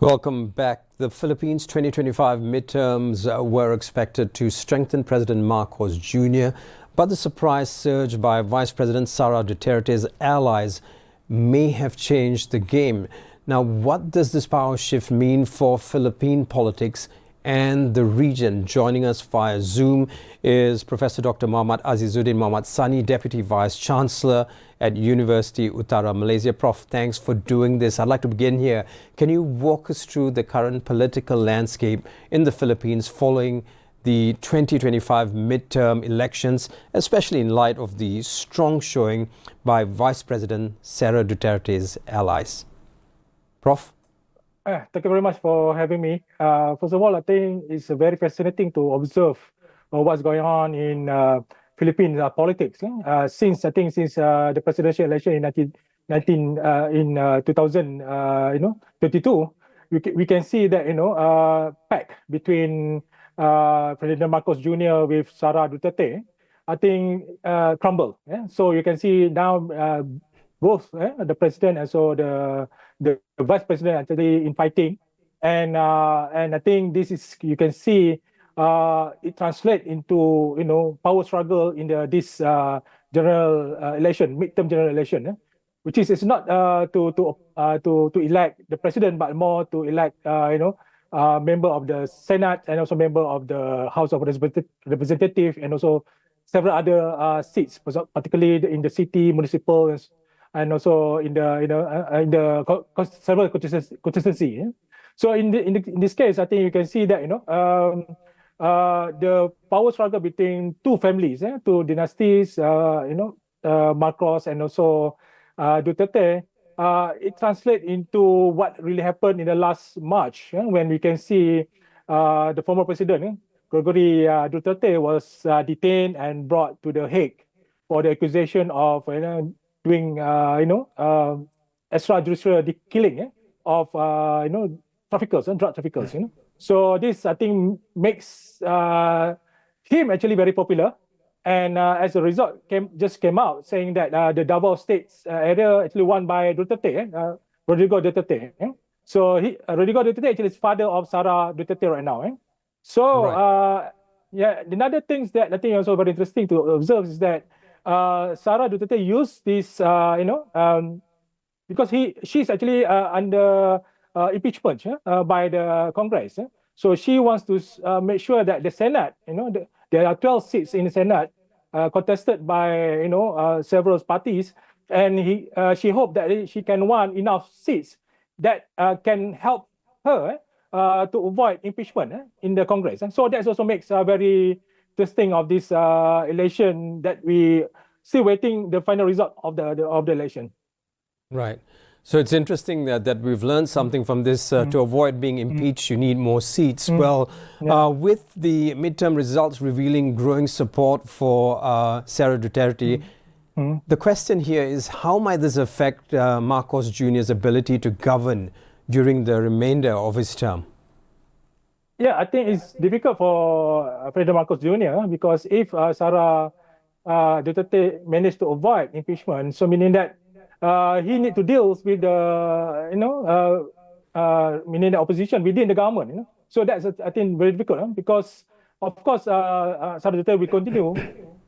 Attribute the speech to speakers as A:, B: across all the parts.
A: Welcome back. The Philippines 2025 midterms were expected to strengthen President Marcos Jr., but the surprise surge by Vice President Sara Duterte's allies may have changed the game. Now, what does this power shift mean for Philippine politics and the region? Joining us via Zoom is Professor Dr. AZIZUDDIN SANI, Deputy Vice Chancellor at Universiti Utara, Malaysia. Prof, thanks for doing this. I'd like to begin here. Can you walk us through the current political landscape in the Philippines following the 2025 midterm elections, especially in light of the strong showing by Vice President Sara Duterte's allies? Prof?
B: Thank you very much for having me. First of all, I think it's very fascinating to observe what's going on in Philippine politics. Since the presidential election in 2022, we can see that pact between President Marcos Jr. with Sara Duterte, I think crumbled. So you can see now both the president and so the vice president actually infighting, and I think this is, you can see it translates into power struggle in this general election, midterm general election, which is it's not to elect the president, but more to elect member of the Senate and also member of the House of Representatives, and also several other seats, particularly in the city, municipal, and also in the several constituency. So in this case, I think you can see that the power struggle between two families, two dynasties, Marcos and also Duterte, it translates into what really happened in the last March, when we can see the former president, Gregory Duterte, was detained and brought to The Hague for the accusation of doing extrajudicial killing of traffickers and drug traffickers. So this, I think, makes him actually very popular, and as a result just came out saying that the Davao States area actually won by Duterte, Rodrigo Duterte. So Rodrigo Duterte actually is father of Sara Duterte right now. So right. Another things that I think also very interesting to observe is that Sara Duterte used this, because she's actually under impeachment by the Congress. So she wants to make sure that the Senate, there are 12 seats in the Senate contested by several parties, and she hoped that she can win enough seats that can help her to avoid impeachment in the Congress. So that also makes very interesting of this election, that we still waiting the final result of the election.
A: Right. So it's interesting that we've learned something from this. To avoid being impeached, you need more seats. Well, with the midterm results revealing growing support for Sara Duterte, the question here is, how might this affect Marcos Jr.'s ability to govern during the remainder of his term?
B: Yeah, I think it's difficult for President Marcos Jr. because if Sara Duterte managed to avoid impeachment, so meaning that he need to deal with the meaning the opposition within the government. So that's, I think, very difficult because of course Sara Duterte will continue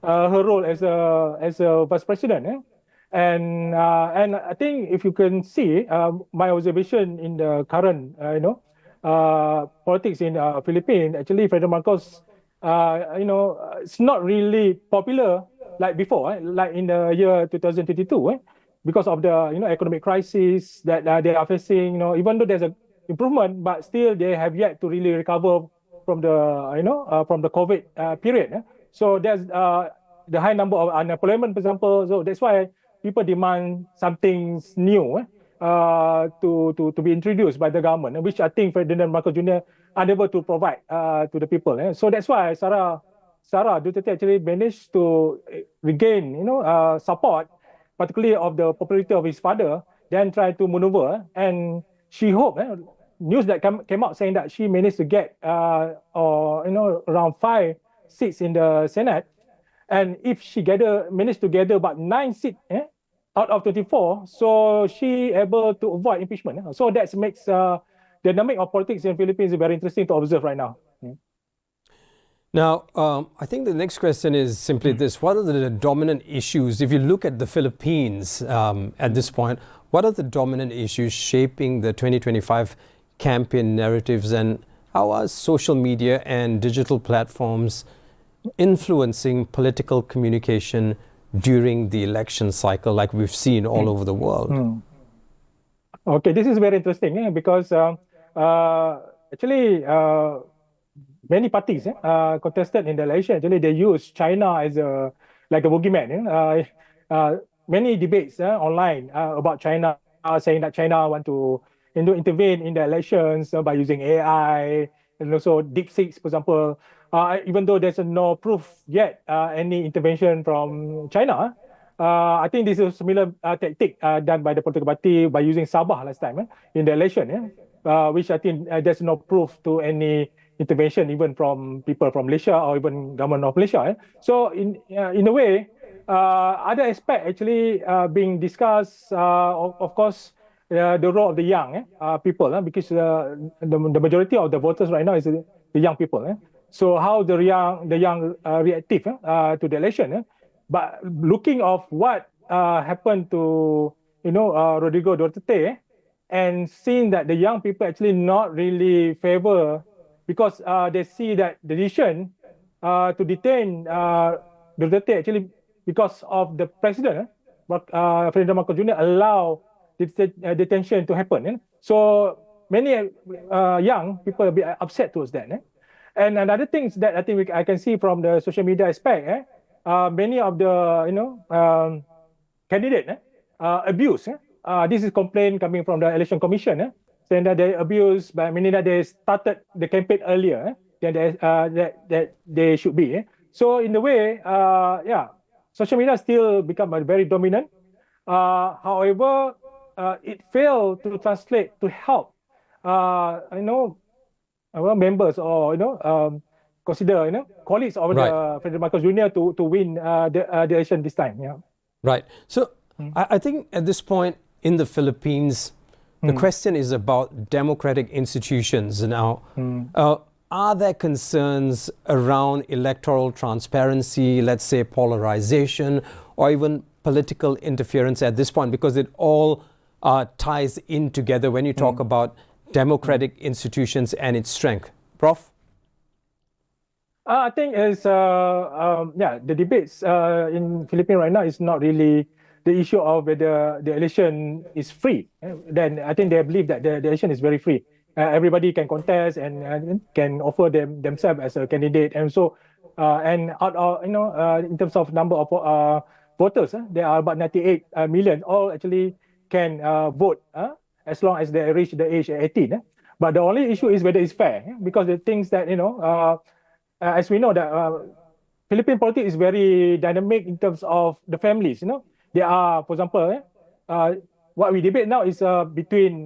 B: her role as a vice president. And I think if you can see my observation in the current politics in Philippines, actually President Marcos it's not really popular like before, like in the year 2022, because of the economic crisis that they are facing. Even though there's an improvement, but still they have yet to really recover from the from the COVID period. So there's the high number of unemployment, for example. So that's why people demand something new to be introduced by the government, which I think President Marcos Jr. unable to provide to the people. So that's why Sara Duterte actually managed to regain support, particularly of the popularity of his father, then try to maneuver. And she hoped, news that came out saying that she managed to get around 5 seats in the Senate. And if she managed to gather about 9 seats out of 24, so she able to avoid impeachment. So that makes dynamic of politics in Philippines is very interesting to observe right now.
A: Now, I think the next question is simply this. What are the dominant issues, if you look at the Philippines at this point, what are the dominant issues shaping the 2025 campaign narratives, and how are social media and digital platforms influencing political communication during the election cycle like we've seen all over the world?
B: Okay, this is very interesting because actually many parties contested in the election. Actually, they use China as like a boogeyman. Many debates online about China, saying that China want to intervene in the elections by using AI and also deep seeks, for example. Even though there's no proof yet any intervention from China, I think this is a similar tactic done by the political party by using Sabah last time in the election, which I think there's no proof to any intervention even from people from Malaysia or even government of Malaysia. So in a way, other aspect actually being discussed, of course, the role of the young people, because the majority of the voters right now is the young people. So how the young reactive to the election. But looking of what happened to Rodrigo Duterte, and seeing that the young people actually not really favor, because they see that the decision to detain Duterte actually because of the president, Ferdinand Marcos Jr. allow detention to happen. So many young people will be upset towards that. And another thing that I think I can see from the social media aspect, many of the candidate abuse. This is complaint coming from the election commission, saying that they abused, by meaning that they started the campaign earlier than that they should be. So in a way, social media still become a very dominant. However, it failed to translate to help, members or consider colleagues of the Ferdinand Marcos Jr. to win the election this time. Yeah.
A: Right. So I think at this point in the Philippines, the question is about democratic institutions now. Are there concerns around electoral transparency, let's say polarization, or even political interference at this point? Because it all ties in together when you talk about democratic institutions and its strength. Prof?
B: I think the debates in Philippines right now is not really the issue of whether the election is free. Then I think they believe that the election is very free. Everybody can contest and can offer themselves as a candidate, and so and out of in terms of number of voters, there are about 98 million. All actually can vote as long as they reach the age 18. But the only issue is whether it's fair, because the things that as we know that Philippine politics is very dynamic in terms of the families. There are, for example, what we debate now is between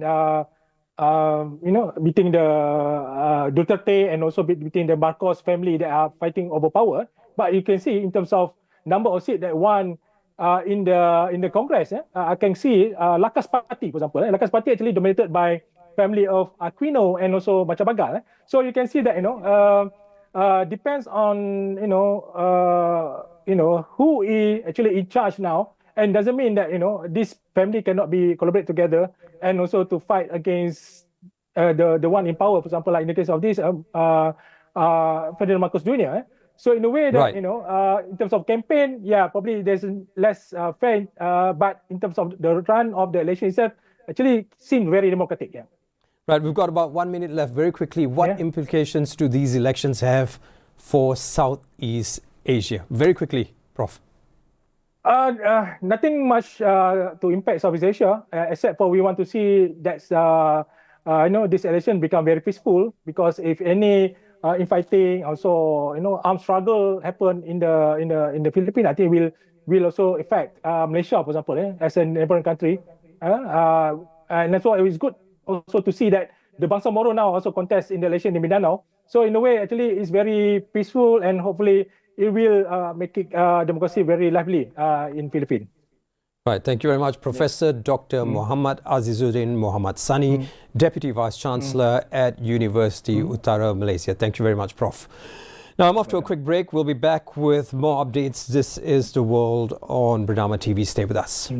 B: between the Duterte and also between the Marcos family that are fighting over power. But you can see in terms of number of seats that won in the Congress, I can see Lakas Party, for example. Lakas Party actually dominated by family of Aquino and also Macapagal. So you can see that depends on who is actually in charge now, and doesn't mean that this family cannot be collaborate together and also to fight against the one in power, for example, like in the case of this Ferdinand Marcos Jr. So in a way that in terms of campaign, probably there's less fair, but in terms of the run of the election itself, actually seemed very democratic. Yeah.
A: Right, we've got about 1 minute left. Very quickly, what implications do these elections have for Southeast Asia? Very quickly, Prof.
B: Nothing much to impact Southeast Asia, except for we want to see that this election become very peaceful, because if any infighting, also armed struggle happen in the Philippines, I think will also affect Malaysia, for example, as a neighboring country, and that's why it is good also to see that the Bangsa Moro now also contest in the election in Mindanao. So in a way, actually, it's very peaceful, and hopefully it will make democracy very lively in Philippines.
A: Right, thank you very much, Professor Dr. Muhammad AZIZUDDin Muhammad SANI, Deputy Vice Chancellor at Universiti Utara, Malaysia. Thank you very much, Prof. Now I'm off to a quick break. We'll be back with more updates. This is The World on Bernama TV. Stay with us.